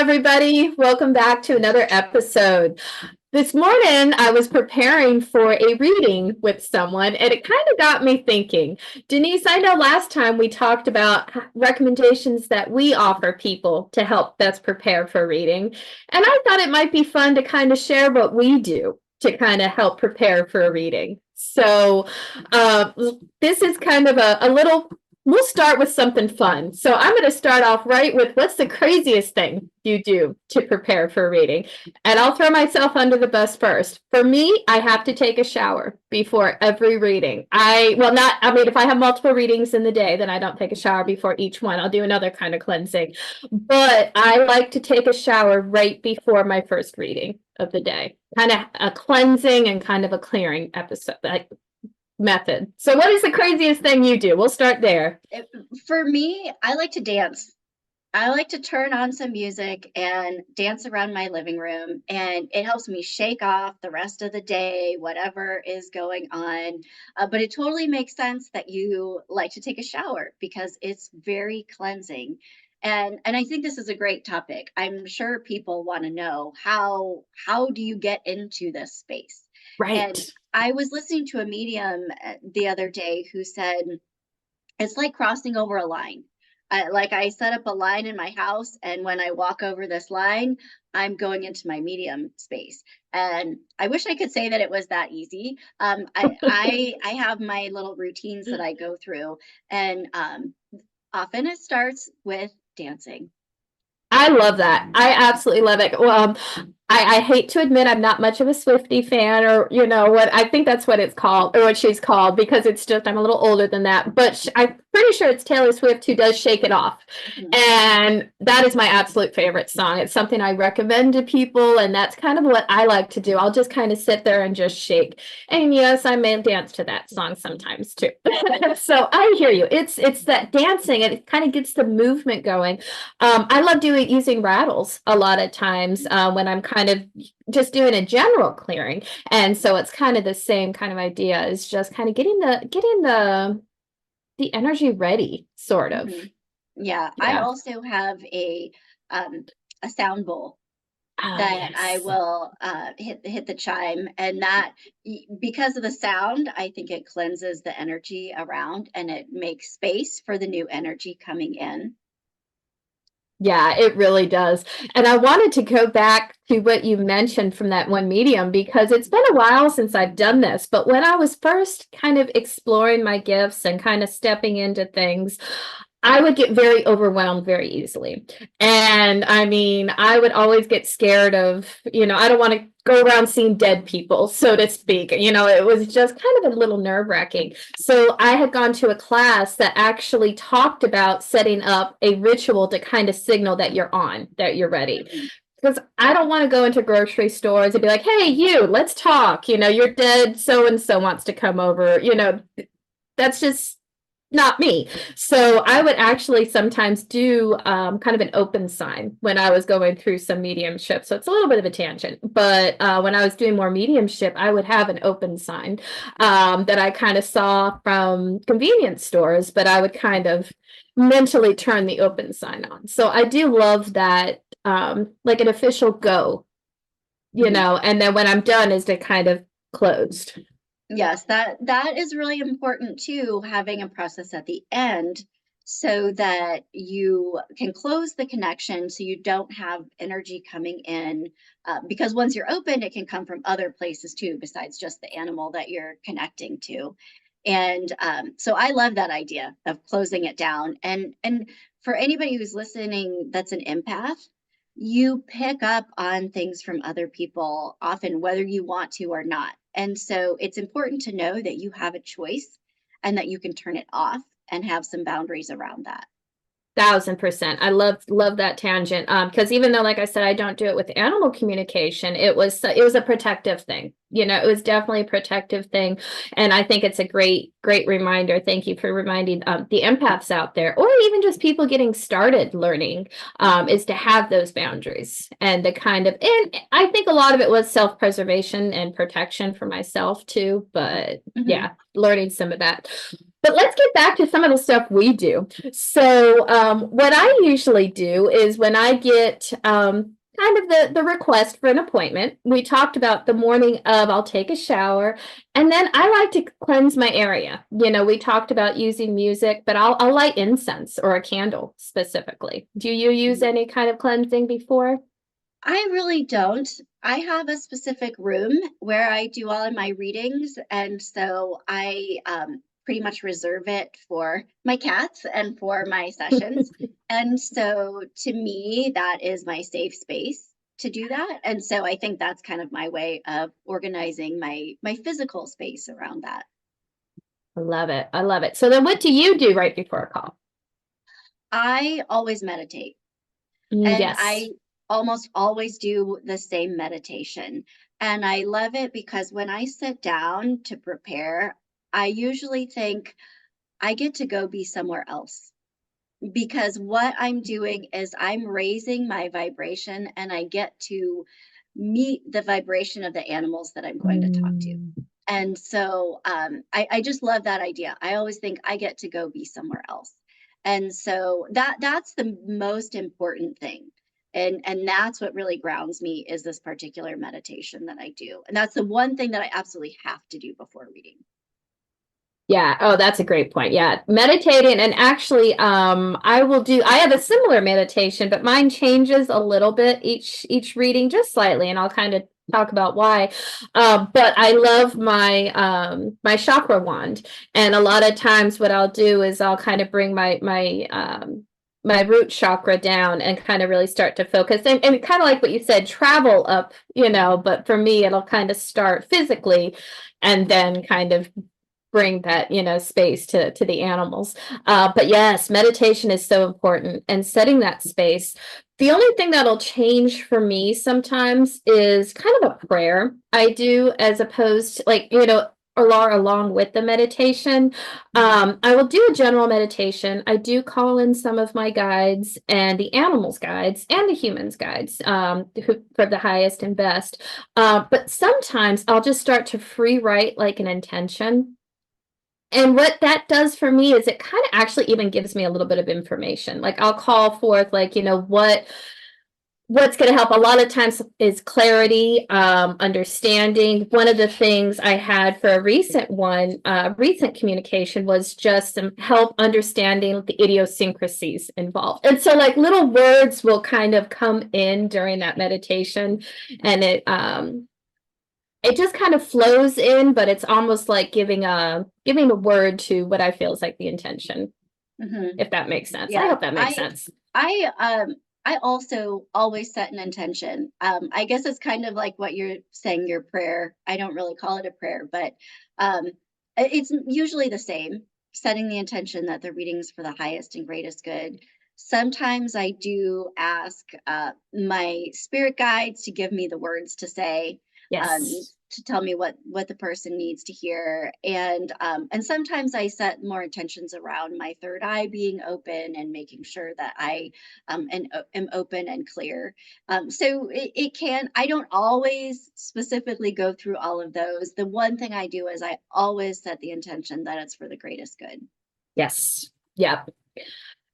everybody. Welcome back to another episode. This morning, I was preparing for a reading with someone, and it kind of got me thinking. Denise, I know last time we talked about recommendations that we offer people to help best prepare for reading, and I thought it might be fun to kind of share what we do to kind of help prepare for a reading. So, uh, this is kind of a little. We'll start with something fun. So I'm going to start off right with what's the craziest thing you do to prepare for a reading? And I'll throw myself under the bus first. For me, I have to take a shower before every reading. If I have multiple readings in the day, then I don't take a shower before each one. I'll do another kind of cleansing. But I like to take a shower right before my first reading of the day. Kind of a cleansing and kind of a clearing episode, method. So what is the craziest thing you do? We'll start there. For me, I like to dance. I like to turn on some music and dance around my living room, and it helps me shake off the rest of the day, whatever is going on. But it totally makes sense that you like to take a shower because it's very cleansing. And I think this is a great topic. I'm sure people want to know how do you get into this space? And Right. I was listening to a medium the other day who said it's like crossing over a line. Like I set up a line in my house, and when I walk over this line, I'm going into my medium space. And I wish I could say that it was that easy. I have my little routines that I go through, and often it starts with dancing. I love that. I absolutely love it. I hate to admit I'm not much of a Swiftie fan, or what I think that's what it's called, or what she's called, because it's just I'm a little older than that. But I'm pretty sure it's Taylor Swift who does "Shake It Off," and that is my absolute favorite song. It's something I recommend to people, and that's kind of what I like to do. I'll just kind of sit there and just shake. And yes, I may dance to that song sometimes too. So I hear you. It's that dancing, and it kind of gets the movement going. I love using rattles a lot of times when I'm kind of just doing a general clearing, and so it's kind of the same kind of idea. Is just kind of getting the energy ready, sort of. Mhm. Yeah, I Yeah. also have a sound bowl Ah, that I yes. will hit the chime, and that because of the sound, I think it cleanses the energy around and it makes space for the new energy coming in. Yeah, it really does. And I wanted to go back to what you mentioned from that one medium, because it's been a while since I've done this. But when I was first kind of exploring my gifts and kind of stepping into things, I would get very overwhelmed very easily. And I mean, I would always get scared of, I don't want to go around seeing dead people, so to speak. It was just kind of a little nerve-wracking. So I had gone to a class that actually talked about setting up a ritual to kind of signal that you're on, that you're ready. Mhm. Because I don't want to go into grocery stores and be like, hey, you, let's talk. You're dead. So and so wants to come over. That's just not me. So I would actually sometimes do kind of an open sign when I was going through some mediumship. So it's a little bit of a tangent, but when I was doing more mediumship, I would have an open sign that I kind of saw from convenience stores, but I would kind of mentally turn the open sign on. So I do love that, like an official go, Mhm. and then when I'm done is to kind of closed. Yes, that is really important too, having a process at the end so that you can close the connection so you don't have energy coming in. Because once you're open, it can come from other places too, besides just the animal that you're connecting to. And so I love that idea of closing it down. And for anybody who's listening that's an empath, you pick up on things from other people often, whether you want to or not. And so it's important to know that you have a choice and that you can turn it off and have some boundaries around that. 1,000%. I love that tangent. Because even though, like I said, I don't do it with animal communication, it was a protective thing. It was definitely a protective thing, and I think it's a great reminder. Thank you for reminding the empaths out there, or even just people getting started learning, is to have those boundaries and the kind of. And I think a lot of it was self-preservation and protection for myself too. But Mhm. yeah, learning some of that. But let's get back to some of the stuff we do. So, what I usually do is when I get kind of the request for an appointment, we talked about the morning of I'll take a shower, and then I like to cleanse my area. We talked about using music, but I'll light incense or a candle specifically. Do you use any kind of cleansing before? I really don't. I have a specific room where I do all of my readings, and so I pretty much reserve it for my cats and for my sessions. And so to me, that is my safe space to do that. And so I think that's kind of my way of organizing my physical space around that. I love it. I love it. So then what do you do right before a call? I always meditate. And Yes. I almost always do the same meditation. And I love it because when I sit down to prepare, I usually think I get to go be somewhere else. Because what I'm doing is I'm raising my vibration and I get to meet the vibration of the animals that I'm going to talk to. Mm. And so I just love that idea. I always think I get to go be somewhere else. And so that's the most important thing. And that's what really grounds me is this particular meditation that I do. And that's the one thing that I absolutely have to do before reading. Yeah. Oh, that's a great point. Yeah. Meditating and actually I have a similar meditation, but mine changes a little bit each reading just slightly, and I'll kind of talk about why. But I love my chakra wand. And a lot of times what I'll do is I'll kind of bring my root chakra down and kind of really start to focus and kind of like what you said, travel up, but for me it'll kind of start physically and then kind of bring that space to the animals. But yes, meditation is so important, and setting that space. The only thing that'll change for me sometimes is kind of a prayer I do, as opposed to, like, along with the meditation. I will do a general meditation. I do call in some of my guides and the animals guides and the humans guides, for the highest and best. But sometimes I'll just start to free write like an intention, and what that does for me is it kind of actually even gives me a little bit of information. Like I'll call forth, like, what's going to help a lot of times is clarity, understanding. One of the things I had for a recent communication was just some help understanding the idiosyncrasies involved. And so like little words will kind of come in during that meditation, and it just kind of flows in, but it's almost like giving a word to what I feel is like the intention, Hmm. if that makes sense. I Yeah, hope that makes sense. I also always set an intention. I guess it's kind of like what you're saying, your prayer. I don't really call it a prayer, but um, it's usually the same, setting the intention that the reading's for the highest and greatest good. Sometimes I do ask my spirit guides to give me the words to say, Yes. to tell me what the person needs to hear, and sometimes I set more intentions around my third eye being open and making sure that I am open and clear. So it can, I don't always specifically go through all of those. The one thing I do is I always set the intention that it's for the greatest good. Yes. Yep.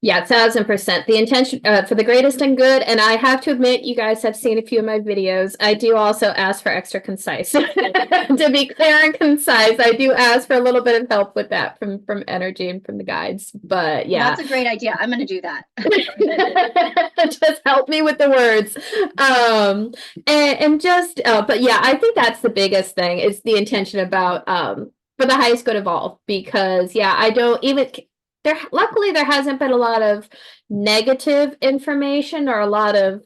Yeah, 1,000%. The intention, for the greatest and good. And I have to admit, you guys have seen a few of my videos. I do also ask for extra concise. To be clear and concise, I do ask for a little bit of help with that from energy and from the guides. But That's yeah. a great idea. I'm going to do that. Just help me with the words. And just but yeah, I think that's the biggest thing is the intention about for the highest good of all, because yeah, I don't even there luckily there hasn't been a lot of negative information or a lot of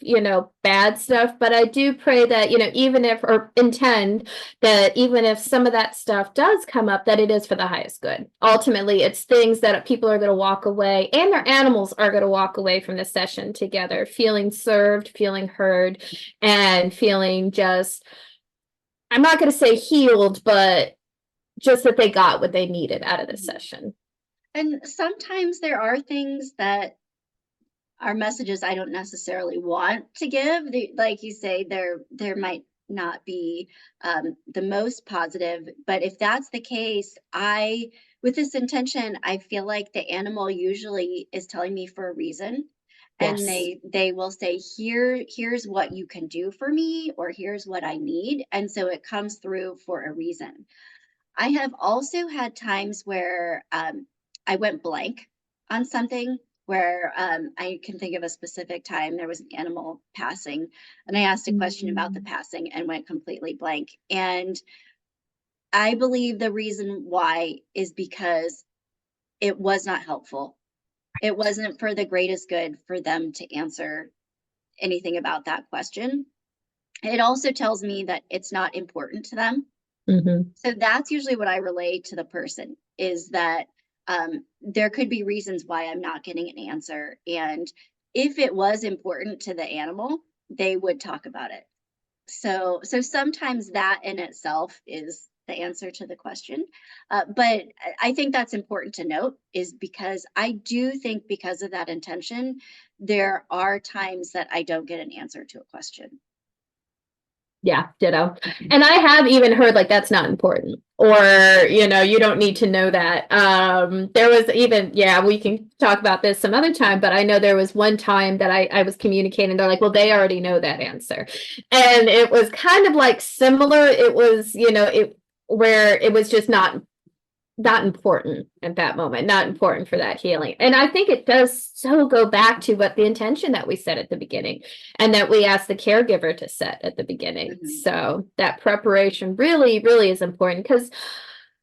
bad stuff, but I do pray that even if, or intend that even if some of that stuff does come up, that it is for the highest good. Ultimately, it's things that people are going to walk away, and their animals are going to walk away from the session together feeling served, feeling heard, and feeling just, I'm not going to say healed, but just that they got what they needed out of the session. And sometimes there are things that are messages I don't necessarily want to give. Like you say, there might not be the most positive. But if that's the case, with this intention, I feel like the animal usually is telling me for a reason. And Yes. they will say, here's what you can do for me, or here's what I need. And so it comes through for a reason. I have also had times where I went blank on something, where I can think of a specific time there was an animal passing, and I asked a question about the Mm. passing and went completely blank. And I believe the reason why is because it was not helpful. It wasn't for the greatest good for them to answer anything about that question. It also tells me that it's not important to them. Mhm. So that's usually what I relay to the person, is that there could be reasons why I'm not getting an answer. And if it was important to the animal, they would talk about it. So sometimes that in itself is the answer to the question. But I think that's important to note, is because I do think, because of that intention, there are times that I don't get an answer to a question. Yeah, ditto. And I have even heard like that's not important, or you don't need to know that. There was even, yeah, we can talk about this some other time, but I know there was one time that I was communicating, they're like, well, they already know that answer. And it was kind of like similar. It was, it where it was just not important at that moment, not important for that healing. And I think it does so go back to what the intention that we set at the beginning and that we ask the caregiver to set at the beginning. Mhm. So that preparation really, really is important, because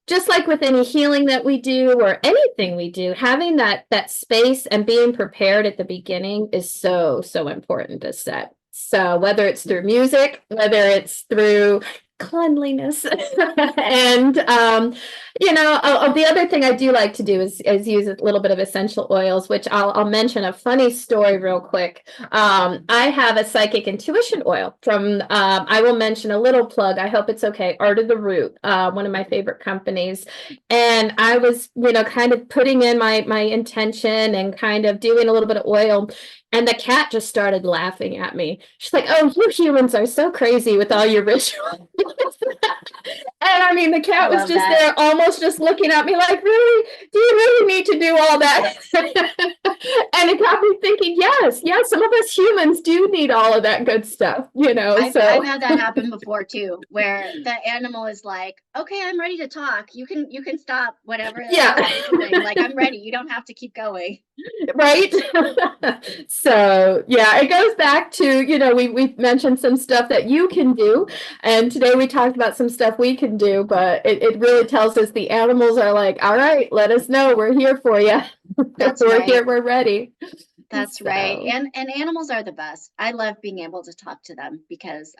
just like with any healing that we do or anything we do, having that space and being prepared at the beginning is so, so important to set. So whether it's through music, whether it's through cleanliness, and the other thing I do like to do is use a little bit of essential oils, which I'll mention a funny story real quick. I have a psychic intuition oil from, I will mention a little plug. I hope it's okay. Art of the Root, one of my favorite companies. And I was, kind of putting in my intention and kind of doing a little bit of oil. And the cat just started laughing at me. She's like, "Oh, you humans are so crazy with all your rituals." And I mean, the I cat was love just that. there, almost just looking at me like, "Really? Do you really need to do all that?" And it got me thinking, yes, yes, some of us humans do need all of that good stuff, I've so had that happen before too, where the animal is like, "Okay, I'm ready to talk. You can stop whatever yeah. else you're doing. Like, I'm ready. You don't have to keep going." Right. So yeah, it goes back to, we mentioned some stuff that you can do, and today we talked about some stuff we can do, but it really tells us the animals are like, all right, let us know, we're here for you. That's We're right. here, we're ready. That's right. So And animals are the best. I love being able to talk to them because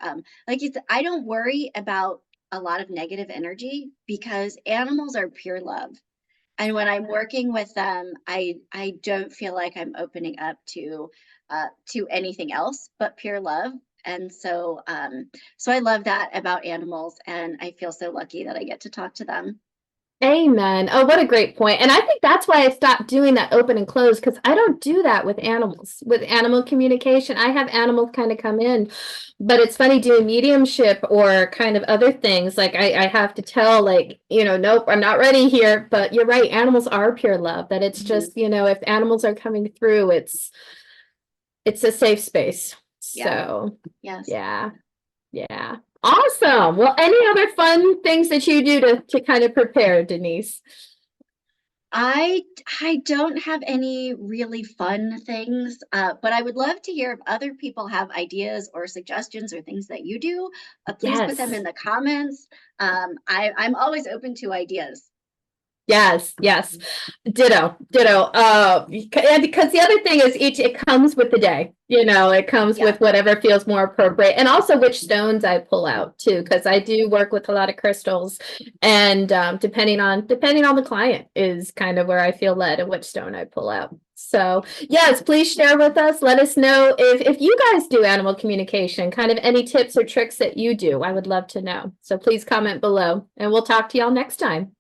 like you said, I don't worry about a lot of negative energy, because animals are pure love. And when I'm working with them, I don't feel like I'm opening up to anything else but pure love. And so I love that about animals, and I feel so lucky that I get to talk to them. amen. Oh, what a great point. And I think that's why I stopped doing that open and close, because I don't do that with animals, with animal communication. I have animals kind of come in, but it's funny doing mediumship or kind of other things. Like I have to tell, like, nope, I'm not ready here. But you're right, animals are pure love. That it's Mhm. just, if animals are coming through, it's a safe space. Yeah. So Yes. yeah. Yeah. Awesome. Well, any other fun things that you do to kind of prepare, Denise? I don't have any really fun things, but I would love to hear if other people have ideas or suggestions or things that you do. Please put them Yes. in the comments. I'm always open to ideas. Yes, yes. Ditto, ditto. And because the other thing is it comes with the day, it comes Yeah. with whatever feels more appropriate. And also which stones I pull out too, because I do work with a lot of crystals. And depending on the client is kind of where I feel led and which stone I pull out. So yes, please share with us. Let us know if you guys do animal communication, kind of any tips or tricks that you do. I would love to know. So please comment below, and we'll talk to y'all next time.